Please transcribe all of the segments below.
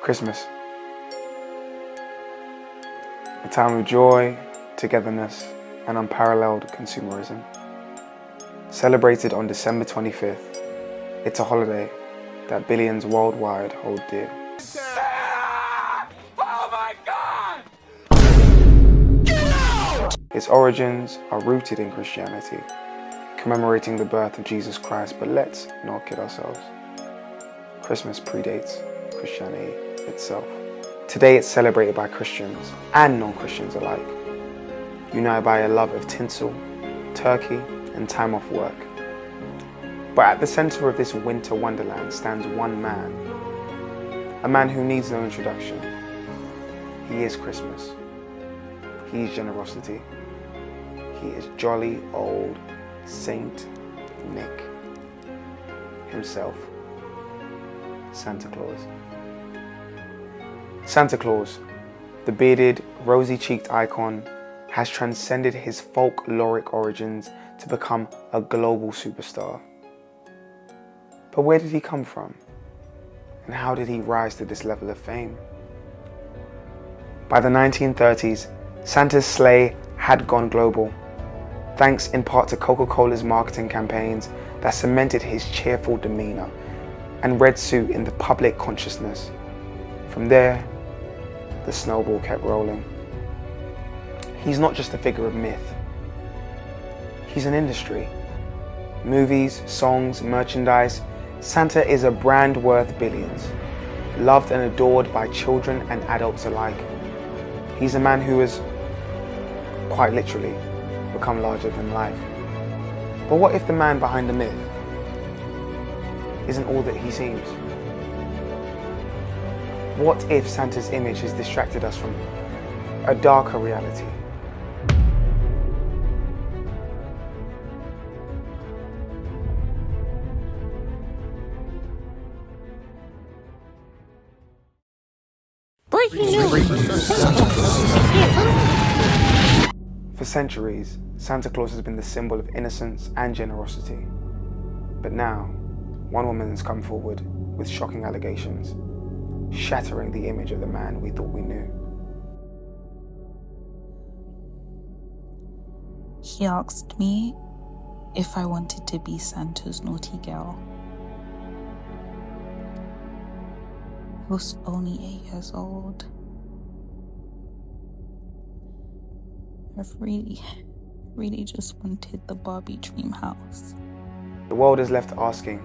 Christmas. A time of joy, togetherness, and unparalleled consumerism. Celebrated on December 25th, it's a holiday that billions worldwide hold dear. Oh my God! Its origins are rooted in Christianity, commemorating the birth of Jesus Christ, but let's not kid ourselves. Christmas predates Christianity itself. Today it's celebrated by Christians and non-Christians alike, united by a love of tinsel, turkey, and time off work. But at the center of this winter wonderland stands one man, a man who needs no introduction. He is Christmas. He is generosity. He is jolly old Saint Nick himself, Santa Claus. Santa Claus, the bearded, rosy-cheeked icon, has transcended his folkloric origins to become a global superstar. But where did he come from? And how did he rise to this level of fame? By the 1930s, Santa's sleigh had gone global, thanks in part to Coca-Cola's marketing campaigns that cemented his cheerful demeanor and red suit in the public consciousness. From there, the snowball kept rolling. He's not just a figure of myth. He's an industry. Movies, songs, merchandise. Santa is a brand worth billions, loved and adored by children and adults alike. He's a man who has, quite literally, become larger than life. But what if the man behind the myth isn't all that he seems? What if Santa's image has distracted us from a darker reality? For centuries, Santa Claus has been the symbol of innocence and generosity. But now, one woman has come forward with shocking allegations, shattering the image of the man we thought we knew. He asked me if I wanted to be Santa's naughty girl. I was only 8 years old. I've really just wanted the Barbie dream house. The world is left asking,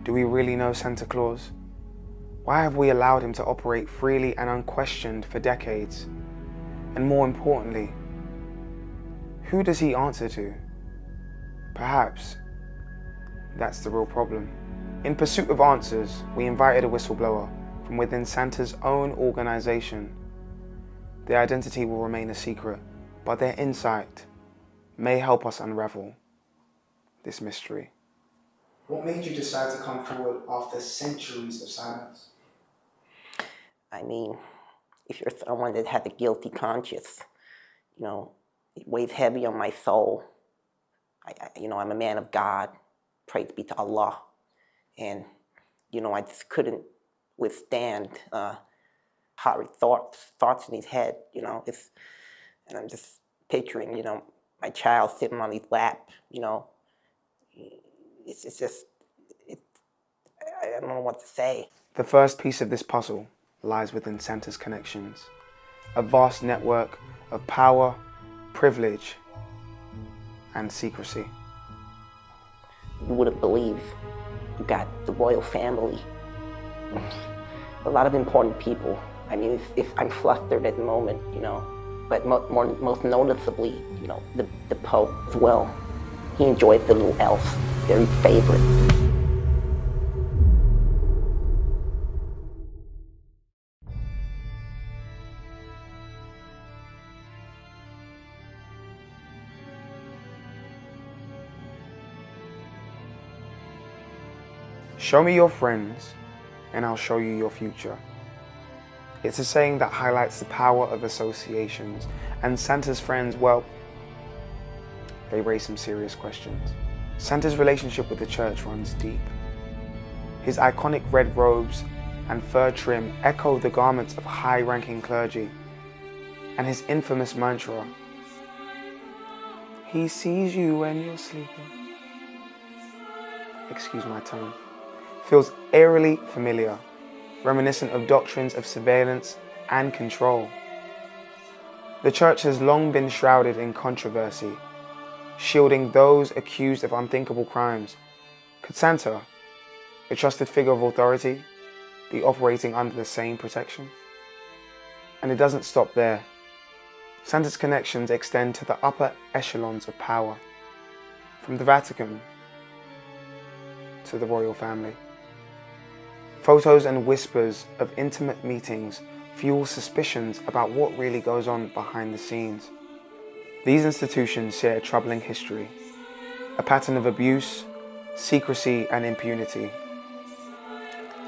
do we really know Santa Claus? Why have we allowed him to operate freely and unquestioned for decades? And more importantly, who does he answer to? Perhaps that's the real problem. In pursuit of answers, we invited a whistleblower from within Santa's own organization. Their identity will remain a secret, but their insight may help us unravel this mystery. What made you decide to come forward after centuries of silence? I mean, if you're someone that had a guilty conscience, it weighs heavy on my soul. I'm a man of God, praise be to Allah. And, I just couldn't withstand horrid thoughts in his head, and I'm just picturing, my child sitting on his lap, I don't know what to say. The first piece of this puzzle lies within Santa's connections, a vast network of power, privilege, and secrecy. You wouldn't believe you got the royal family, a lot of important people. I mean, I'm flustered at the moment, but most noticeably, the Pope as well. He enjoys the little elf, very favorite. Show me your friends, and I'll show you your future. It's a saying that highlights the power of associations, and Santa's friends, well, they raise some serious questions. Santa's relationship with the church runs deep. His iconic red robes and fur trim echo the garments of high-ranking clergy, and his infamous mantra, "He sees you when you're sleeping," excuse my tone, feels eerily familiar, reminiscent of doctrines of surveillance and control. The church has long been shrouded in controversy, shielding those accused of unthinkable crimes. Could Santa, a trusted figure of authority, be operating under the same protection? And it doesn't stop there. Santa's connections extend to the upper echelons of power, from the Vatican to the royal family. Photos and whispers of intimate meetings fuel suspicions about what really goes on behind the scenes. These institutions share a troubling history, a pattern of abuse, secrecy, and impunity.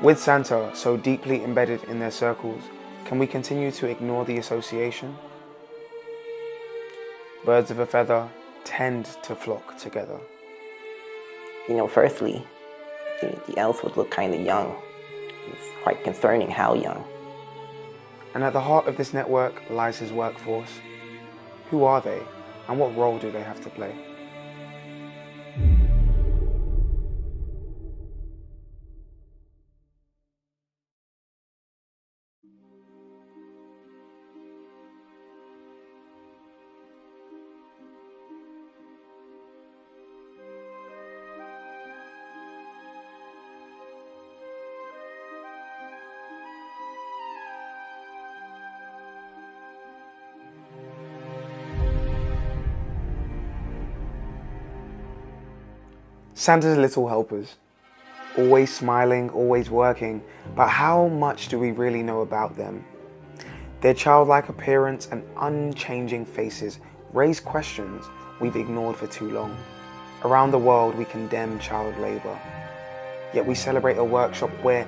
With Santa so deeply embedded in their circles, can we continue to ignore the association? Birds of a feather tend to flock together. You know, firstly, the elves would look kind of young. It's quite concerning how young. And at the heart of this network lies his workforce. Who are they, and what role do they have to play? Santa's little helpers, always smiling, always working, but how much do we really know about them? Their childlike appearance and unchanging faces raise questions we've ignored for too long. Around the world, we condemn child labor, yet we celebrate a workshop where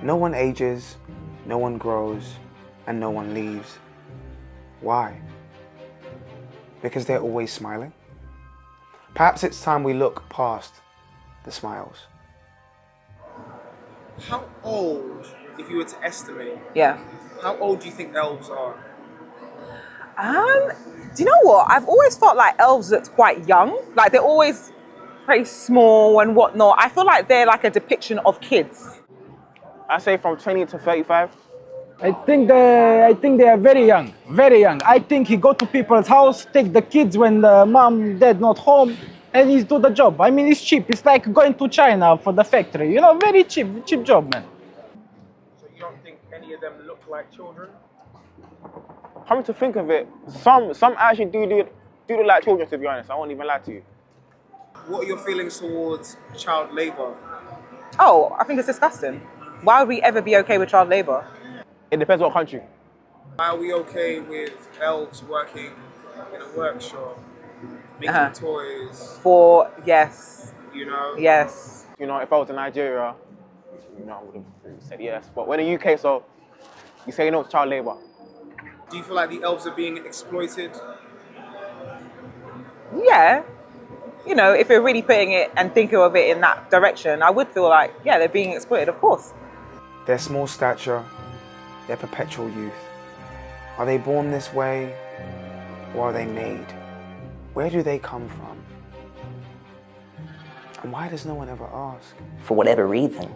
no one ages, no one grows, and no one leaves. Why? Because they're always smiling? Perhaps it's time we look past the smiles. How old, if you were to estimate, Yeah. how old do you think elves are? Do you know what? I've always felt like elves looked quite young. Like they're always very small and whatnot. I feel like they're like a depiction of kids. I say from 20 to 35. I think they are very young, very young. I think he go to people's house, take the kids when the mom, dad not home, and he's do the job. I mean, it's cheap. It's like going to China for the factory. You know, very cheap job, man. So you don't think any of them look like children? Coming to think of it, some actually do look like children, to be honest. I won't even lie to you. What are your feelings towards child labor? Oh, I think it's disgusting. Why would we ever be okay with child labor? It depends what country. Are we okay with elves working in a workshop, making toys, Yes, you know? yes. You know, if I was in Nigeria, I would have said yes. But we're in the UK, so you say no to child labor. Do you feel like the elves are being exploited? Yeah. You know, if you're really putting it and thinking of it in that direction, I would feel like, yeah, they're being exploited, of course. Their small stature, their perpetual youth. Are they born this way, or are they made? Where do they come from? And why does no one ever ask? For whatever reason,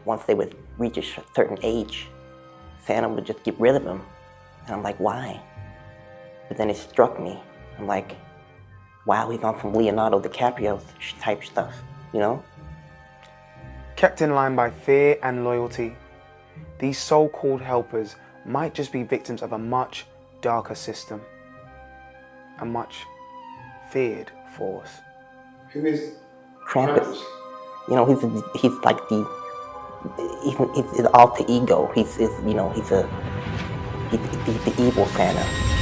once they would reach a certain age, Santa would just get rid of them. And I'm like, why? But then it struck me. I'm like, wow, he's on some Leonardo DiCaprio type stuff, you know? Kept in line by fear and loyalty, these so-called helpers might just be victims of a much darker system, a much feared force. Who is Krampus. You know, he's like he's alter ego. He's the evil Santa.